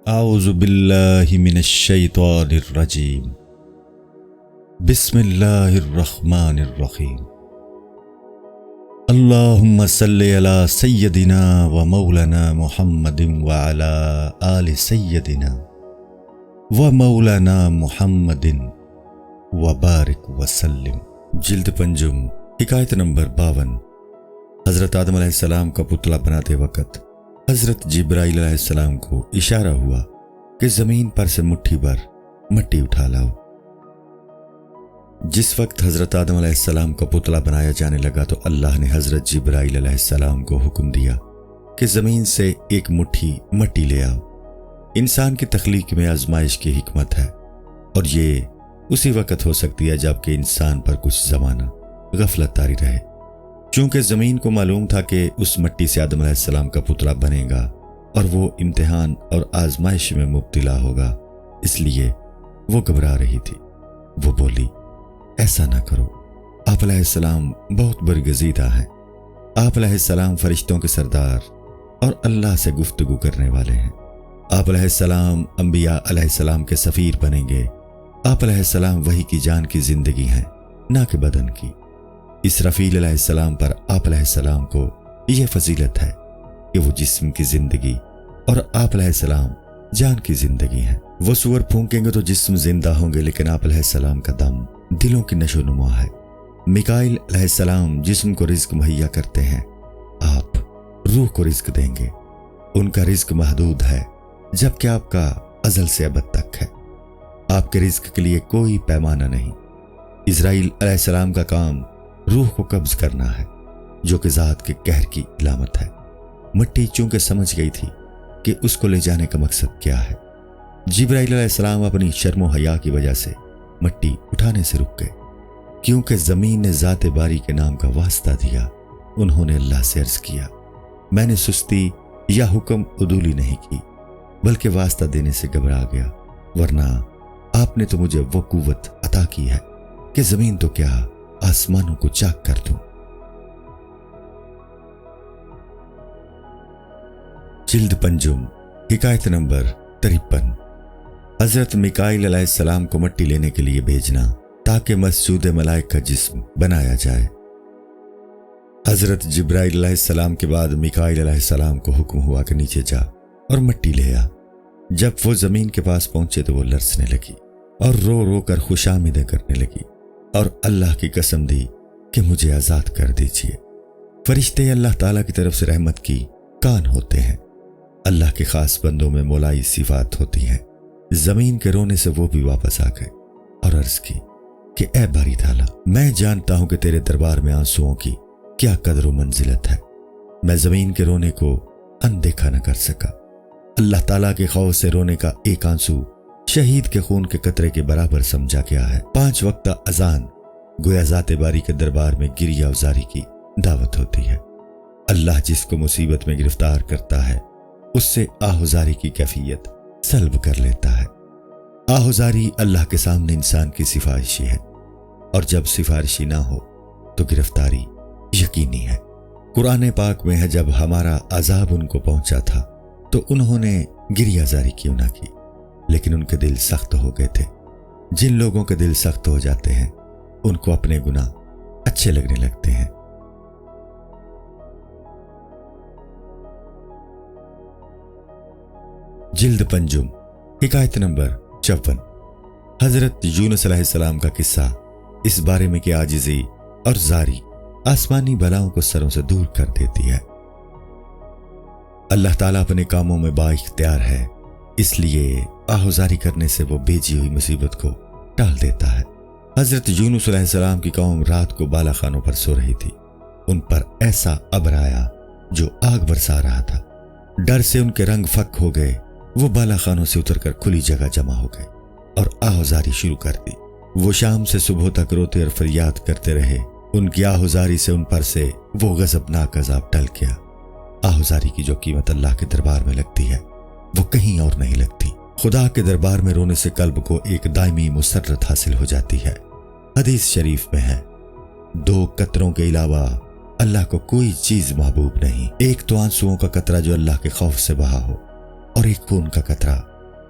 اعوذ باللہ من الشیطان الرجیم بسم اللہ الرحمن الرحیم اللہم صلی علی سیدنا و مولانا محمد وعلی آل سیدنا و مولانا محمد وبارک وسلم۔ جلد پنجم، حکایت نمبر 52۔ حضرت آدم علیہ السلام کا پتلا بناتے وقت حضرت جبرائیل علیہ السلام کو اشارہ ہوا کہ زمین پر سے مٹھی بھر مٹی اٹھا لاؤ۔ جس وقت حضرت آدم علیہ السلام کا پتلا بنایا جانے لگا تو اللہ نے حضرت جبرائیل علیہ السلام کو حکم دیا کہ زمین سے ایک مٹھی مٹی لے آؤ۔ انسان کی تخلیق میں آزمائش کی حکمت ہے، اور یہ اسی وقت ہو سکتی ہے جب کہ انسان پر کچھ زمانہ غفلت طاری رہے۔ چونکہ زمین کو معلوم تھا کہ اس مٹی سے آدم علیہ السلام کا پتلا بنے گا اور وہ امتحان اور آزمائش میں مبتلا ہوگا، اس لیے وہ گھبرا رہی تھی۔ وہ بولی، ایسا نہ کرو، آپ علیہ السلام بہت برگزیدہ ہیں۔ آپ علیہ السلام فرشتوں کے سردار اور اللہ سے گفتگو کرنے والے ہیں۔ آپ علیہ السلام انبیاء علیہ السلام کے سفیر بنیں گے۔ آپ علیہ السلام وحی کی جان کی زندگی ہیں، نہ کہ بدن کی۔ اسرافیل علیہ السلام پر آپ علیہ السلام کو یہ فضیلت ہے کہ وہ جسم کی زندگی اور آپ علیہ السلام جان کی زندگی ہیں۔ وہ سور پھونکیں گے تو جسم زندہ ہوں گے، لیکن آپ علیہ السلام کا دم دلوں کی نشو نما ہے۔ میکائیل علیہ السلام جسم کو رزق مہیا کرتے ہیں، آپ روح کو رزق دیں گے۔ ان کا رزق محدود ہے، جبکہ آپ کا ازل سے ابد تک ہے۔ آپ کے رزق کے لیے کوئی پیمانہ نہیں۔ اسرائیل علیہ السلام کا کام روح کو قبض کرنا ہے، جو کہ ذات کے قہر کی علامت ہے۔ مٹی چونکہ سمجھ گئی تھی کہ اس کو لے جانے کا مقصد کیا ہے، جبرائیل علیہ السلام اپنی شرم و حیا کی وجہ سے مٹی اٹھانے سے رک گئے۔ کیونکہ زمین نے ذات باری کے نام کا واسطہ دیا، انہوں نے اللہ سے عرض کیا، میں نے سستی یا حکم عدولی نہیں کی، بلکہ واسطہ دینے سے گھبرا گیا، ورنہ آپ نے تو مجھے وہ قوت عطا کی ہے کہ زمین تو کیا آسمانوں کو چاک کر دوں۔ جلد پنجم، حکایت نمبر 53۔ حضرت میکائیل علیہ السلام کو مٹی لینے کے لیے بھیجنا تاکہ مسجود ملائک کا جسم بنایا جائے۔ حضرت جبرائیل علیہ السلام کے بعد میکائیل علیہ السلام کو حکم ہوا کہ نیچے جا اور مٹی لے آ۔ جب وہ زمین کے پاس پہنچے تو وہ لرزنے لگی اور رو رو کر خوشامدیں کرنے لگی اور اللہ کی قسم دی کہ مجھے آزاد کر دیجیے۔ فرشتے اللہ تعالیٰ کی طرف سے رحمت کی کان ہوتے ہیں، اللہ کے خاص بندوں میں مولائی صفات ہوتی ہیں۔ زمین کے رونے سے وہ بھی واپس آ گئے اور عرض کی کہ اے باری تعالیٰ، میں جانتا ہوں کہ تیرے دربار میں آنسوؤں کی کیا قدر و منزلت ہے۔ میں زمین کے رونے کو اندیکھا نہ کر سکا۔ اللہ تعالیٰ کے خوف سے رونے کا ایک آنسو شہید کے خون کے قطرے کے برابر سمجھا گیا ہے۔ 5 وقتہ اذان گویا ذات باری کے دربار میں گریہ ازاری کی دعوت ہوتی ہے۔ اللہ جس کو مصیبت میں گرفتار کرتا ہے اس سے آہوزاری کی کیفیت سلب کر لیتا ہے۔ آہوزاری اللہ کے سامنے انسان کی سفارشی ہے، اور جب سفارشی نہ ہو تو گرفتاری یقینی ہے۔ قرآن پاک میں ہے، جب ہمارا عذاب ان کو پہنچا تھا تو انہوں نے گریہ ازاری کیوں نہ کی، لیکن ان کے دل سخت ہو گئے تھے۔ جن لوگوں کے دل سخت ہو جاتے ہیں ان کو اپنے گناہ اچھے لگنے لگتے ہیں۔ جلد پنجم، حکایت نمبر 54۔ حضرت یونس علیہ السلام کا قصہ اس بارے میں کہ عاجزی اور زاری آسمانی بلاؤں کو سروں سے دور کر دیتی ہے۔ اللہ تعالیٰ اپنے کاموں میں با اختیار ہے، اس لیے آہوزاری کرنے سے وہ بھیجی ہوئی مصیبت کو ٹال دیتا ہے۔ حضرت یونس علیہ السلام کی قوم رات کو بالا خانوں پر سو رہی تھی۔ ان پر ایسا ابر آیا جو آگ برسا رہا تھا۔ ڈر سے ان کے رنگ فک ہو گئے، وہ بالا خانوں سے اتر کر کھلی جگہ جمع ہو گئے اور آہوزاری شروع کر دی۔ وہ شام سے صبح تک روتے اور فریاد کرتے رہے۔ ان کی آہوزاری سے ان پر سے وہ غضبناک عذاب ٹل گیا۔ آہوزاری کی جو قیمت اللہ کے دربار میں لگتی ہے وہ کہیں اور نہیں لگتی۔ خدا کے دربار میں رونے سے قلب کو ایک دائمی مسرت حاصل ہو جاتی ہے۔ حدیث شریف میں ہے، 2 قطروں کے علاوہ اللہ کو کوئی چیز محبوب نہیں۔ ایک تو آنسوؤں کا قطرہ جو اللہ کے خوف سے بہا ہو، اور ایک خون کا قطرہ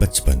55।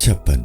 56।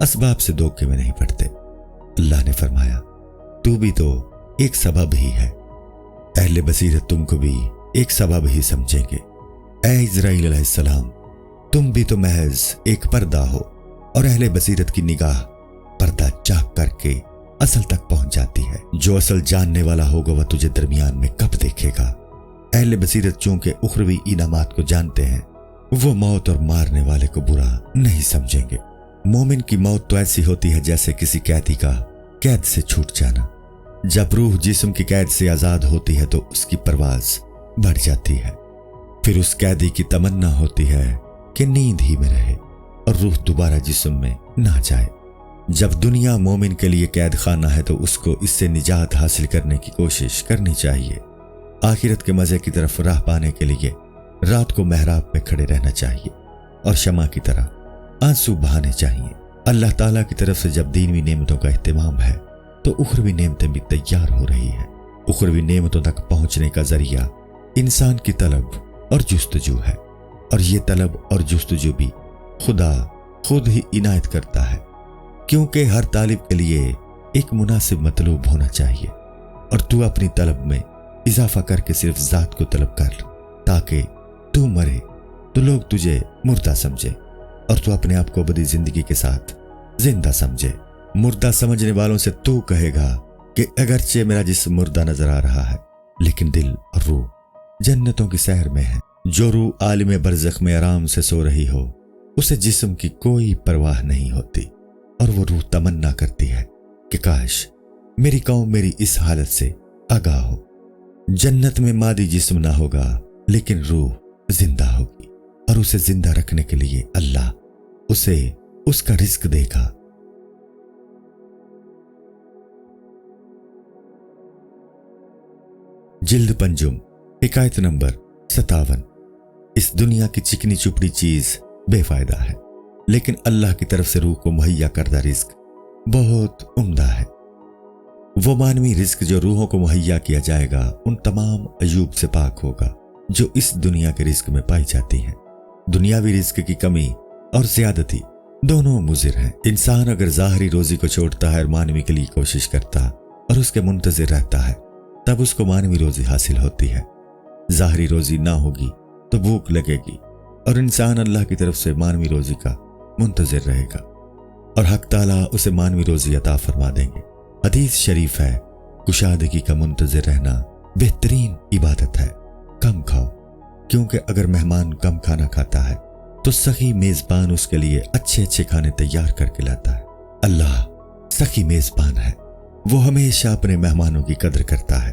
اسباب سے دھوکے میں نہیں پڑتے۔ اللہ نے فرمایا تو بھی تو ایک سبب ہی ہے، اہل بصیرت تم کو بھی ایک سبب ہی سمجھیں گے۔ اے اسرائیل علیہ السلام، تم بھی تو محض ایک پردہ ہو، اور اہل بصیرت کی نگاہ پردہ چاک کر کے اصل تک پہنچ جاتی ہے۔ جو اصل جاننے والا ہوگا وہ تجھے درمیان میں کب دیکھے گا؟ اہل بصیرت چونکہ اخروی انعامات کو جانتے ہیں، وہ موت اور مارنے والے کو برا نہیں سمجھیں گے۔ مومن کی موت تو ایسی ہوتی ہے جیسے کسی قیدی کا قید سے چھوٹ جانا۔ جب روح جسم کی قید سے آزاد ہوتی ہے تو اس کی پرواز بڑھ جاتی ہے، پھر اس قیدی کی تمنا ہوتی ہے کہ نیند ہی میں رہے اور روح دوبارہ جسم میں نہ جائے۔ جب دنیا مومن کے لیے قید خانہ ہے تو اس کو اس سے نجات حاصل کرنے کی کوشش کرنی چاہیے۔ آخرت کے مزے کی طرف راہ پانے کے لیے رات کو محراب میں کھڑے رہنا چاہیے اور شمع کی طرح آنسو بہانے چاہیے۔ اللہ تعالیٰ کی طرف سے جب دینوی نعمتوں کا اہتمام ہے تو اخروی نعمتیں بھی تیار ہو رہی ہیں۔ اخروی نعمتوں تک پہنچنے کا ذریعہ انسان کی طلب اور جستجو ہے، اور یہ طلب اور جستجو بھی خدا خود ہی عنایت کرتا ہے، کیونکہ ہر طالب کے لیے ایک مناسب مطلوب ہونا چاہیے، اور تو اپنی طلب میں اضافہ کر کے صرف ذات کو طلب کر، تاکہ تو مرے تو لوگ تجھے مردہ سمجھے اور تو اپنے آپ کو ابدی زندگی کے ساتھ زندہ سمجھے۔ مردہ سمجھنے والوں سے تو کہے گا کہ اگرچہ میرا جسم مردہ نظر آ رہا ہے لیکن دل اور روح جنتوں کی سیر میں ہے۔ جو روح عالم برزخ میں آرام سے سو رہی ہو اسے جسم کی کوئی پرواہ نہیں ہوتی، اور وہ روح تمنا کرتی ہے کہ کاش میری قوم میری اس حالت سے آگاہ ہو۔ جنت میں مادی جسم نہ ہوگا لیکن روح زندہ ہوگی، اور اسے زندہ رکھنے کے لیے اللہ اسے اس کا رزق دے گا۔ جلد پنجم، حکایت نمبر 57۔ اس دنیا کی چکنی چپڑی چیز بے فائدہ ہے، لیکن اللہ کی طرف سے روح کو مہیا کردہ رزق بہت عمدہ ہے۔ وہ مانوی رزق جو روحوں کو مہیا کیا جائے گا ان تمام عیوب سے پاک ہوگا جو اس دنیا کے رزق میں پائی جاتی ہیں۔ دنیاوی رزق کی کمی اور زیادتی دونوں مضر ہیں۔ انسان اگر ظاہری روزی کو چھوڑتا ہے اور مانوی کے لیے کوشش کرتا اور اس کے منتظر رہتا ہے تب اس کو مانوی روزی حاصل ہوتی ہے۔ ظاہری روزی نہ ہوگی تو بھوک لگے گی، اور انسان اللہ کی طرف سے مانوی روزی کا منتظر رہے گا، اور حق تعالیٰ اسے مانوی روزی عطا فرما دیں گے۔ حدیث شریف ہے، کشادگی کا منتظر رہنا بہترین عبادت ہے۔ کم کھاؤ، کیونکہ اگر مہمان کم کھانا کھاتا ہے تو سخی میزبان اس کے لیے اچھے اچھے کھانے تیار کر کے لاتا ہے۔ اللہ سخی میزبان ہے، وہ ہمیشہ اپنے مہمانوں کی قدر کرتا ہے۔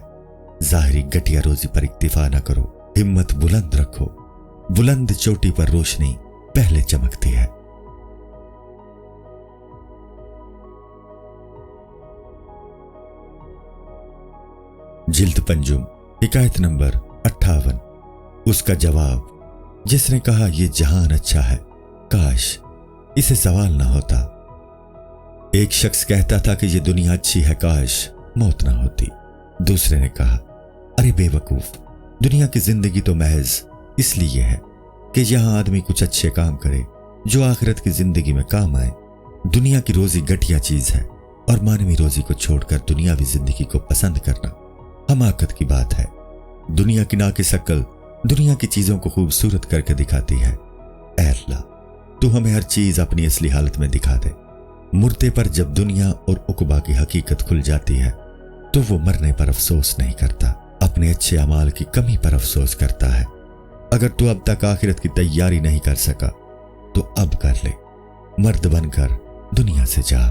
ظاہری گٹیا روزی پر اکتفا نہ کرو، ہمت بلند رکھو، بلند چوٹی پر روشنی پہلے چمکتی ہے۔ جلد پنجم، حکایت نمبر 58۔ اس کا جواب، جس نے کہا یہ جہان اچھا ہے، کاش اسے سوال نہ ہوتا۔ ایک شخص کہتا تھا کہ یہ دنیا اچھی ہے، کاش موت نہ ہوتی۔ دوسرے نے کہا، ارے بے وقوف، دنیا کی زندگی تو محض اس لیے ہے کہ یہاں آدمی کچھ اچھے کام کرے جو آخرت کی زندگی میں کام آئے۔ دنیا کی روزی گھٹیا چیز ہے، اور مانوی روزی کو چھوڑ کر دنیاوی زندگی کو پسند کرنا حماقت کی بات ہے۔ دنیا کی ناقص عقل دنیا کی چیزوں کو خوبصورت کر کے دکھاتی ہے۔ اے اللہ، تو ہمیں ہر چیز اپنی اصلی حالت میں دکھا دے۔ مردے پر جب دنیا اور عقبہ کی حقیقت کھل جاتی ہے تو وہ مرنے پر افسوس نہیں کرتا، اپنے اچھے اعمال کی کمی پر افسوس کرتا ہے۔ اگر تو اب تک آخرت کی تیاری نہیں کر سکا تو اب کر لے، مرد بن کر دنیا سے جا۔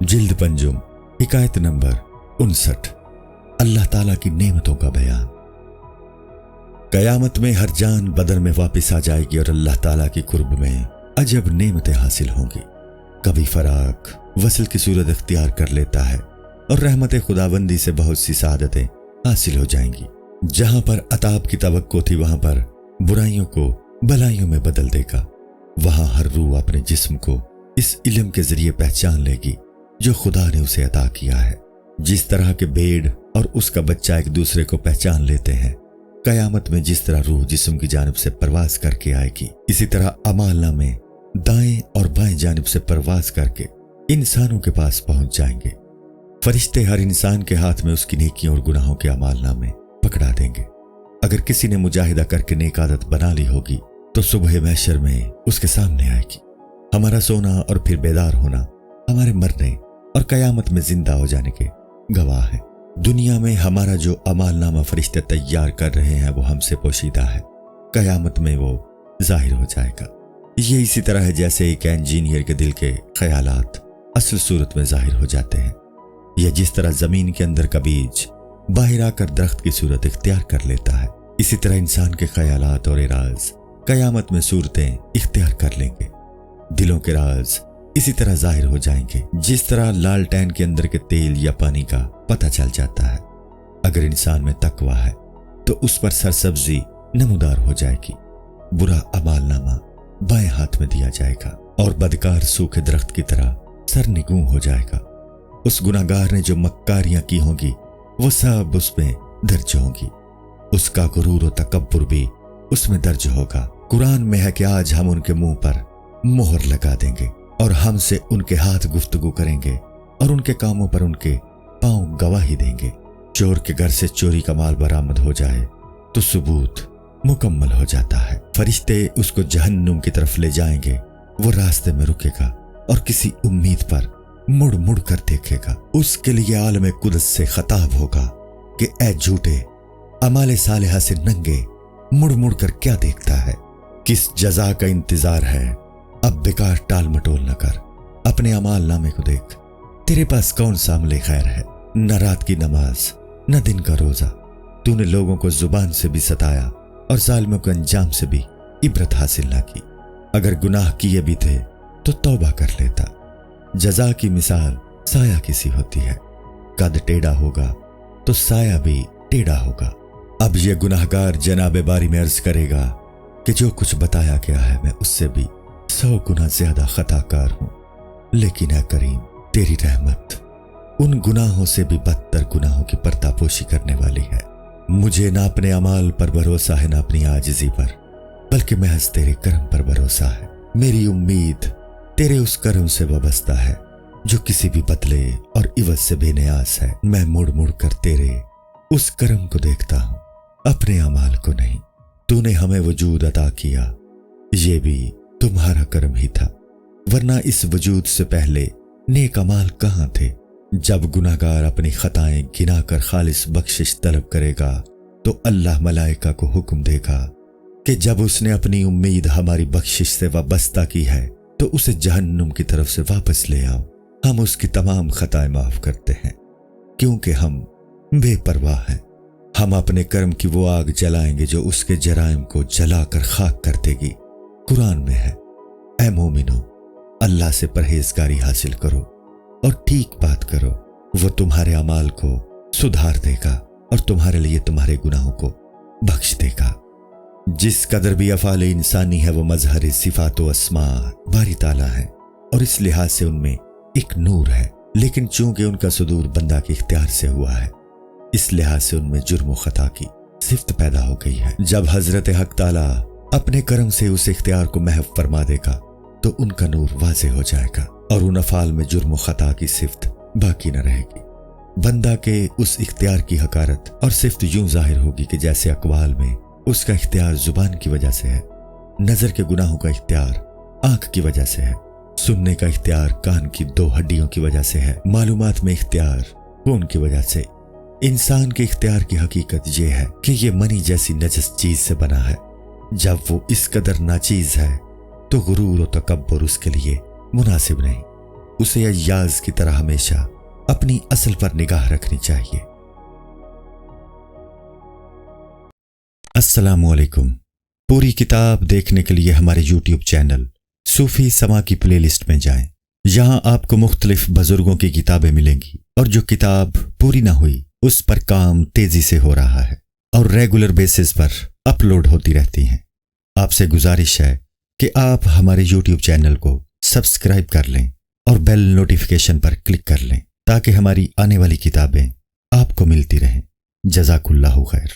جلد پنجم، حکایت نمبر 59۔ اللہ تعالیٰ کی نعمتوں کا بیان۔ قیامت میں ہر جان بدن میں واپس آ جائے گی اور اللہ تعالیٰ کی قرب میں عجب نعمتیں حاصل ہوں گی۔ کبھی فراق وصل کی صورت اختیار کر لیتا ہے اور رحمت خداوندی سے بہت سی سعادتیں حاصل ہو جائیں گی۔ جہاں پر عطاب کی توقع تھی وہاں پر برائیوں کو بلائیوں میں بدل دے گا۔ وہاں ہر روح اپنے جسم کو اس علم کے ذریعے پہچان لے گی جو خدا نے اسے عطا کیا ہے۔ جس طرح کے بھیڑ اور اس کا بچہ ایک دوسرے کو پہچان لیتے ہیں، قیامت میں جس طرح روح جسم کی جانب سے پرواز کر کے آئے گی، اسی طرح اعمال نامے دائیں اور بائیں جانب سے پرواز کر کے انسانوں کے پاس پہنچ جائیں گے۔ فرشتے ہر انسان کے ہاتھ میں اس کی نیکیوں اور گناہوں کے اعمال نامے پکڑا دیں گے۔ اگر کسی نے مجاہدہ کر کے نیک عادت بنا لی ہوگی تو صبح محشر میں اس کے سامنے آئے گی۔ ہمارا سونا اور پھر بیدار ہونا ہمارے مرنے اور قیامت میں زندہ ہو جانے کے گواہ ہے۔ دنیا میں ہمارا جو اعمال نامہ فرشتے تیار کر رہے ہیں وہ ہم سے پوشیدہ ہے، قیامت میں وہ ظاہر ہو جائے گا۔ یہ اسی طرح ہے جیسے ایک انجینئر کے دل کے خیالات اصل صورت میں ظاہر ہو جاتے ہیں، یا جس طرح زمین کے اندر کا بیج باہر آ کر درخت کی صورت اختیار کر لیتا ہے، اسی طرح انسان کے خیالات اور راز قیامت میں صورتیں اختیار کر لیں گے۔ دلوں کے راز اسی طرح ظاہر ہو جائیں گے جس طرح لالٹین کے اندر کے تیل یا پانی کا پتہ چل جاتا ہے۔ اگر انسان میں تقوی ہے تو اس پر سرسبزی نمودار ہو جائے گی، برا اعمال نامہ بائیں ہاتھ میں دیا جائے گا اور بدکار سوکھے درخت کی طرح سرنگوں ہو جائے گا۔ اس گناہگار نے جو مکاریاں کی ہوں گی وہ سب اس میں درج ہوں گی، اس کا غرور و تکبر بھی اس میں درج ہوگا۔ قرآن میں ہے کہ آج ہم ان کے منہ پر مہر لگا دیں گے اور ہم سے ان کے ہاتھ گفتگو کریں گے اور ان کے کاموں پر ان کے پاؤں گواہی دیں گے۔ چور کے گھر سے چوری کا مال برآمد ہو جائے تو ثبوت مکمل ہو جاتا ہے۔ فرشتے اس کو جہنم کی طرف لے جائیں گے، وہ راستے میں رکے گا اور کسی امید پر مڑ مڑ کر دیکھے گا۔ اس کے لیے عالم قدس سے خطاب ہوگا کہ اے جھوٹے، اعمال صالحہ سے ننگے مڑ مڑ کر کیا دیکھتا ہے؟ کس جزا کا انتظار ہے؟ اب بیکار ٹال مٹول نہ کر، اپنے اعمال نامے کو دیکھ۔ تیرے پاس کون سا عمل خیر ہے؟ نہ رات کی نماز نہ دن کا روزہ، تو نے لوگوں کو زبان سے بھی ستایا اور ظالموں کو انجام سے بھی عبرت حاصل نہ کی۔ اگر گناہ کیے بھی تھے تو توبہ کر لیتا۔ جزا کی مثال سایہ کی سی ہوتی ہے، قد ٹیڑھا ہوگا تو سایہ بھی ٹیڑھا ہوگا۔ اب یہ گناہگار جناب باری میں عرض کرے گا کہ جو کچھ بتایا گیا ہے میں اس سے بھی 100 گنا زیادہ خطا کار ہوں، لیکن اے کریم تیری رحمت ان گناہوں سے بھی بدتر گناہوں کی پردہ پوشی کرنے والی ہے۔ مجھے نہ اپنے اعمال پر بھروسہ ہے نہ اپنی عاجزی پر، بلکہ محض تیرے کرم پر بھروسہ ہے۔ میری امید تیرے اس کرم سے وابستہ ہے جو کسی بھی بدلے اور عوض سے بے نیاز ہے۔ میں مڑ مڑ کر تیرے اس کرم کو دیکھتا ہوں، اپنے اعمال کو نہیں۔ تو نے ہمیں وجود عطا کیا، یہ بھی تمہارا کرم ہی تھا، ورنہ اس وجود سے پہلے نیک اعمال کہاں تھے؟ جب گناہگار اپنی خطائیں گنا کر خالص بخشش طلب کرے گا تو اللہ ملائکہ کو حکم دے گا کہ جب اس نے اپنی امید ہماری بخشش سے وابستہ کی ہے تو اسے جہنم کی طرف سے واپس لے آؤ، ہم اس کی تمام خطائیں معاف کرتے ہیں، کیونکہ ہم بے پرواہ ہیں۔ ہم اپنے کرم کی وہ آگ جلائیں گے جو اس کے جرائم کو جلا کر خاک کر دے گی۔ قرآن میں ہے، اے مومنو، اللہ سے پرہیزگاری حاصل کرو اور ٹھیک بات کرو، وہ تمہارے اعمال کو سدھار دے گا اور تمہارے لیے تمہارے گناہوں کو بخش دے گا۔ جس قدر بھی افعال انسانی ہے وہ مظہر صفات و اسماء باری تعالیٰ ہے، اور اس لحاظ سے ان میں ایک نور ہے، لیکن چونکہ ان کا صدور بندہ کے اختیار سے ہوا ہے، اس لحاظ سے ان میں جرم و خطا کی صفت پیدا ہو گئی ہے۔ جب حضرت حق تعالیٰ اپنے کرم سے اس اختیار کو محو فرما دے گا تو ان کا نور واضح ہو جائے گا اور ان افعال میں جرم و خطا کی صفت باقی نہ رہے گی۔ بندہ کے اس اختیار کی حقارت اور صفت یوں ظاہر ہوگی کہ جیسے اقوال میں اس کا اختیار زبان کی وجہ سے ہے، نظر کے گناہوں کا اختیار آنکھ کی وجہ سے ہے، سننے کا اختیار کان کی 2 ہڈیوں کی وجہ سے ہے، معلومات میں اختیار خون کی وجہ سے۔ انسان کے اختیار کی حقیقت یہ ہے کہ یہ منی جیسی نجس چیز سے بنا ہے۔ جب وہ اس قدر ناچیز ہے تو غرور و تکبر اس کے لیے مناسب نہیں، اسے ایاز کی طرح ہمیشہ اپنی اصل پر نگاہ رکھنی چاہیے۔ السلام علیکم۔ پوری کتاب دیکھنے کے لیے ہمارے YouTube چینل صوفی سما کی پلے لسٹ میں جائیں، یہاں آپ کو مختلف بزرگوں کی کتابیں ملیں گی، اور جو کتاب پوری نہ ہوئی اس پر کام تیزی سے ہو رہا ہے اور ریگولر بیسس پر اپلوڈ ہوتی رہتی ہیں۔ آپ سے گزارش ہے کہ آپ ہمارے YouTube چینل کو سبسکرائب کر لیں اور بیل نوٹیفیکیشن پر کلک کر لیں تاکہ ہماری آنے والی کتابیں آپ کو ملتی رہیں۔ جزاک اللہ خیر۔